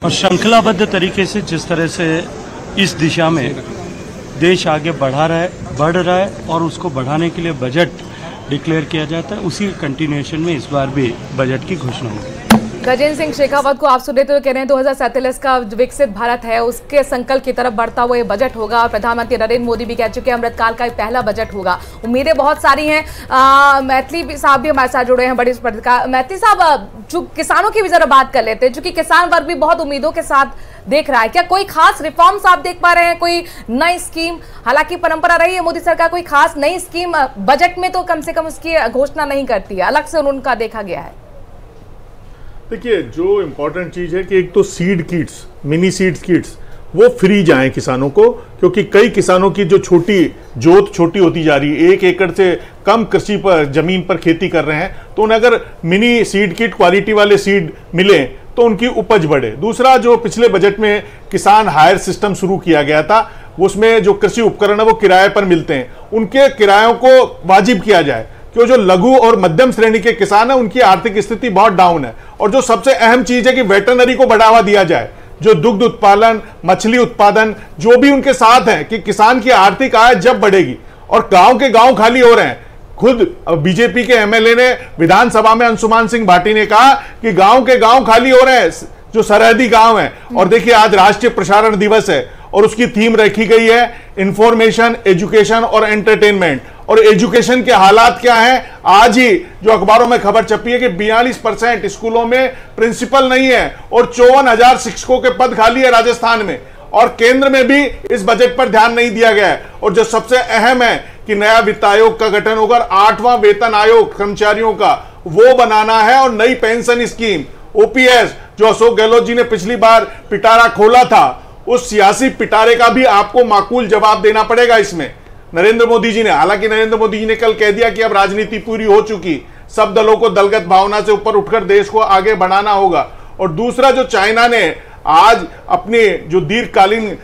और श्रृंखलाबद्ध तरीके से जिस तरह से इस दिशा में देश आगे बढ़ रहा है और उसको बढ़ाने के लिए बजट डिक्लेयर किया जाता है, उसी कंटिन्यूएशन में इस बार भी बजट की घोषणा होगी। गजेंद्र सिंह शेखावत को आप सुन रहे तो कह रहे हैं 2047 का विकसित भारत है, उसके संकल्प की तरफ बढ़ता हुआ ये बजट होगा। और प्रधानमंत्री नरेंद्र मोदी भी कह चुके हैं अमृतकाल का पहला बजट होगा। उम्मीदें बहुत सारी हैं। मैथिली साहब भी हमारे साथ जुड़े हैं बड़ी स्पर्धा। मैथिली साहब, जो किसानों की भी जरा बात कर लेते हैं, चूंकि किसान वर्ग भी बहुत उम्मीदों के साथ देख रहा है। क्या कोई खास रिफॉर्म्स आप देख पा रहे हैं, कोई नई स्कीम? हालांकि परंपरा रही है मोदी सरकार कोई खास नई स्कीम बजट में तो कम से कम उसकी घोषणा नहीं करती है, अलग से उनका देखा गया है। देखिए, जो इम्पोर्टेंट चीज है कि एक तो seed kits, mini seed kits वो फ्री जाएं किसानों को, क्योंकि कई किसानों की जो छोटी होती जा रही है, 1 एकड़ से कम कृषि पर जमीन पर खेती कर रहे हैं, तो उन्हें अगर मिनी सीड किट क्वालिटी वाले सीड मिले तो उनकी उपज बढ़े। दूसरा, जो पिछले बजट में किसान हायर सिस्टम शुरू किया गया था, उसमें जो कृषि उपकरण है वो किराए पर मिलते हैं, उनके किरायों को वाजिब किया जाए, क्योंकि जो लघु और मध्यम श्रेणी के किसान है उनकी आर्थिक स्थिति बहुत डाउन है। और जो सबसे अहम चीज है कि वेटरनरी को बढ़ावा दिया जाए, जो दुग्ध उत्पादन, मछली उत्पादन, जो भी उनके साथ है, कि किसान की आर्थिक आय जब बढ़ेगी। और गांव के गांव खाली हो रहे हैं। खुद बीजेपी के एमएलए ने विधानसभा में, अंशुमान सिंह भाटी ने कहा कि गांव के गांव खाली हो रहे हैं, जो सरहदी गांव है। और देखिए, आज राष्ट्रीय प्रसारण दिवस है और उसकी थीम रखी गई है इंफॉर्मेशन, एजुकेशन और एंटरटेनमेंट। और एजुकेशन के हालात क्या हैं? आज ही जो अखबारों में खबर छपी है कि 42% स्कूलों में प्रिंसिपल नहीं है और 54,000 शिक्षकों के पद खाली है राजस्थान में। और केंद्र में भी इस बजट पर ध्यान नहीं दिया गया है। और जो सबसे अहम है कि नया वित्त आयोग का गठन होगा, 8वां वेतन आयोग कर्मचारियों का वो बनाना है, और नई पेंशन स्कीम ओपीएस, जो अशोक गहलोत जी ने पिछली बार पिटारा खोला था, उस सियासी पिटारे का भी आपको माकूल जवाब देना पड़ेगा इसमें। नरेंद्र मोदी जी ने, हालांकि नरेंद्र मोदी जी ने कल कह दिया कि अब राजनीति पूरी हो चुकी, सब दलों को दलगत भावना से ऊपर उठकर देश को आगे बढ़ाना होगा। और दूसरा, जो चाइना ने आज अपने जो दीर्घकालीन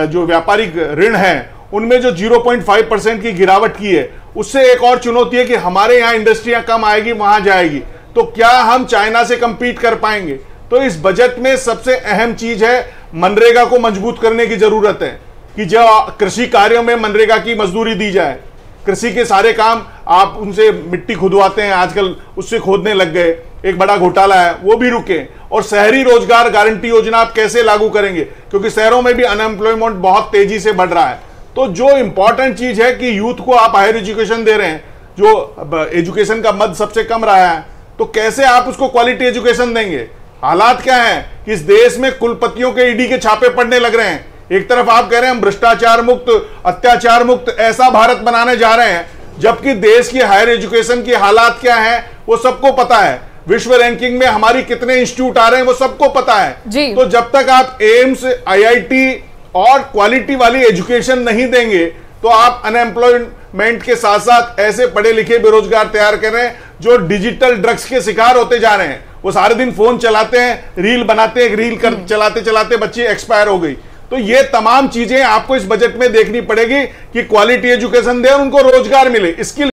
जो व्यापारिक ऋण है उनमें जो 0.5% की गिरावट की है, उससे एक और चुनौती है कि हमारे यहाँ इंडस्ट्रियां कम आएगी, वहां जाएगी, तो क्या हम चाइना से कंपीट कर पाएंगे? तो इस बजट में सबसे अहम चीज है मनरेगा को मजबूत करने की जरूरत है, कि जो कृषि कार्यों में मनरेगा की मजदूरी दी जाए। कृषि के सारे काम आप उनसे मिट्टी खुदवाते हैं, आजकल उससे खोदने लग गए, एक बड़ा घोटाला है, वो भी रुके। और शहरी रोजगार गारंटी योजना आप कैसे लागू करेंगे, क्योंकि शहरों में भी अनएम्प्लॉयमेंट बहुत तेजी से बढ़ रहा है। तो जो इंपॉर्टेंट चीज है कि यूथ को आप हायर एजुकेशन दे रहे हैं, जो एजुकेशन का मद सबसे कम रहा है, तो कैसे आप उसको क्वालिटी एजुकेशन देंगे? हालात क्या है कि इस देश में कुलपतियों के ईडी के छापे पड़ने लग रहे हैं। एक तरफ आप कह रहे हैं हम भ्रष्टाचार मुक्त, अत्याचार मुक्त ऐसा भारत बनाने जा रहे हैं, जबकि देश की हायर एजुकेशन की हालात क्या है वो सबको पता है। विश्व रैंकिंग में हमारी कितने इंस्टीट्यूट आ रहे हैं वो सबको पता है जी। तो जब तक आप एम्स, आईआईटी और क्वालिटी वाली एजुकेशन नहीं देंगे, तो आप अनएम्प्लॉयमेंट के साथ साथ ऐसे पढ़े लिखे बेरोजगार तैयार कर रहे हैं जो डिजिटल ड्रग्स के शिकार होते जा रहे हैं। वो सारे दिन फोन चलाते हैं, रील बनाते हैं, रील चलाते चलाते बच्ची एक्सपायर हो गई। तो ये तमाम चीजें आपको इस बजट में देखनी पड़ेगी कि क्वालिटी एजुकेशन दे और उनको रोजगार मिले। स्किल